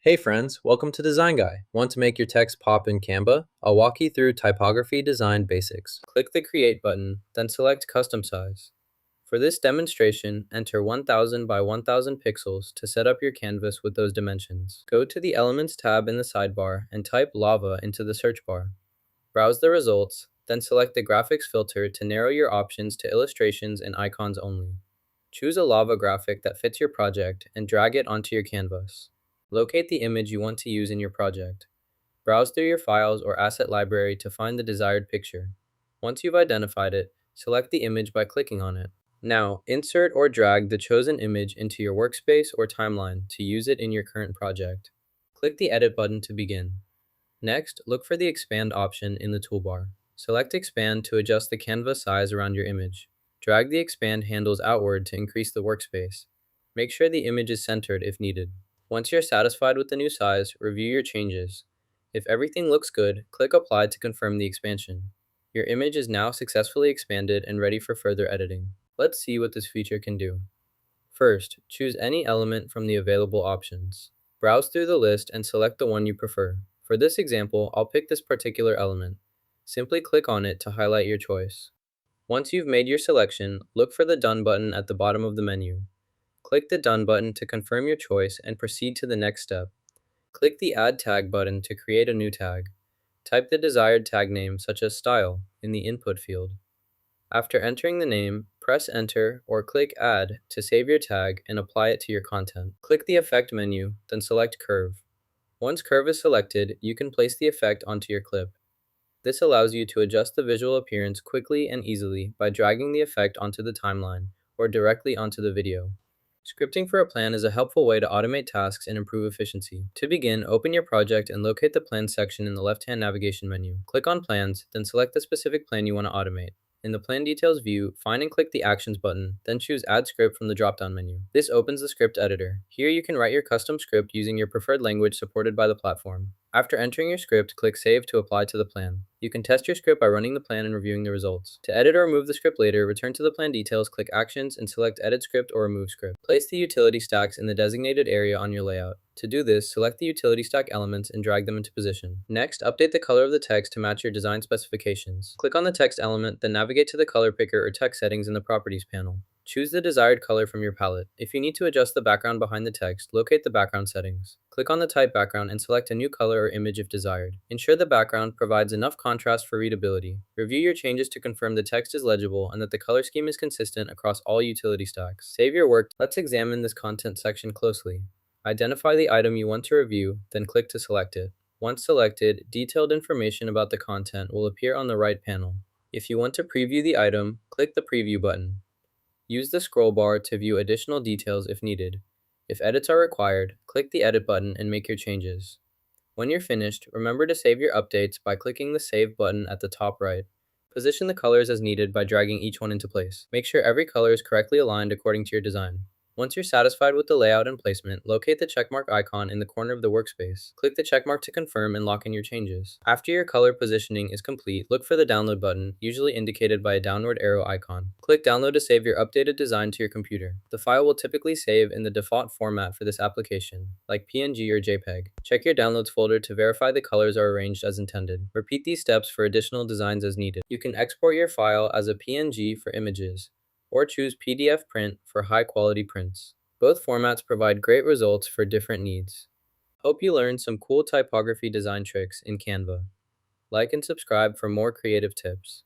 Hey friends, welcome to Design Guy. Want to make your text pop in Canva? I'll walk you through typography design basics. Click the Create button, then select Custom Size. For this demonstration, enter 1000 by 1000 pixels to set up your canvas with those dimensions. Go to the Elements tab in the sidebar and type lava into the search bar. Browse the results, then select the Graphics filter to narrow your options to illustrations and icons only. Choose a lava graphic that fits your project and drag it onto your canvas. Locate the image you want to use in your project. Browse through your files or asset library to find the desired picture. Once you've identified it, select the image by clicking on it. Now, insert or drag the chosen image into your workspace or timeline to use it in your current project. Click the Edit button to begin. Next, look for the Expand option in the toolbar. Select Expand to adjust the canvas size around your image. Drag the expand handles outward to increase the workspace. Make sure the image is centered if needed. Once you're satisfied with the new size, review your changes. If everything looks good, click Apply to confirm the expansion. Your image is now successfully expanded and ready for further editing. Let's see what this feature can do. First, choose any element from the available options. Browse through the list and select the one you prefer. For this example, I'll pick this particular element. Simply click on it to highlight your choice. Once you've made your selection, look for the Done button at the bottom of the menu. Click the Done button to confirm your choice and proceed to the next step. Click the Add Tag button to create a new tag. Type the desired tag name, such as Style, in the input field. After entering the name, press Enter or click Add to save your tag and apply it to your content. Click the Effect menu, then select Curve. Once Curve is selected, you can place the effect onto your clip. This allows you to adjust the visual appearance quickly and easily by dragging the effect onto the timeline or directly onto the video. Scripting for a plan is a helpful way to automate tasks and improve efficiency. To begin, open your project and locate the Plans section in the left-hand navigation menu. Click on Plans, then select the specific plan you want to automate. In the Plan Details view, find and click the Actions button, then choose Add Script from the drop-down menu. This opens the script editor. Here you can write your custom script using your preferred language supported by the platform. After entering your script, click Save to apply to the plan. You can test your script by running the plan and reviewing the results. To edit or remove the script later, return to the Plan Details, click Actions, and select Edit Script or Remove Script. Place the utility stacks in the designated area on your layout. To do this, select the utility stack elements and drag them into position. Next, update the color of the text to match your design specifications. Click on the text element, then navigate to the color picker or text settings in the Properties panel. Choose the desired color from your palette. If you need to adjust the background behind the text, locate the background settings. Click on the type background and select a new color or image if desired. Ensure the background provides enough contrast for readability. Review your changes to confirm the text is legible and that the color scheme is consistent across all utility stacks. Save your work. Let's examine this content section closely. Identify the item you want to review, then click to select it. Once selected, detailed information about the content will appear on the right panel. If you want to preview the item, click the Preview button. Use the scroll bar to view additional details if needed. If edits are required, click the Edit button and make your changes. When you're finished, remember to save your updates by clicking the Save button at the top right. Position the colors as needed by dragging each one into place. Make sure every color is correctly aligned according to your design. Once you're satisfied with the layout and placement, locate the checkmark icon in the corner of the workspace. Click the checkmark to confirm and lock in your changes. After your color positioning is complete, look for the Download button, usually indicated by a downward arrow icon. Click Download to save your updated design to your computer. The file will typically save in the default format for this application, like PNG or JPEG. Check your Downloads folder to verify the colors are arranged as intended. Repeat these steps for additional designs as needed. You can export your file as a PNG for images, or choose PDF print for high-quality prints. Both formats provide great results for different needs. Hope you learned some cool typography design tricks in Canva. Like and subscribe for more creative tips.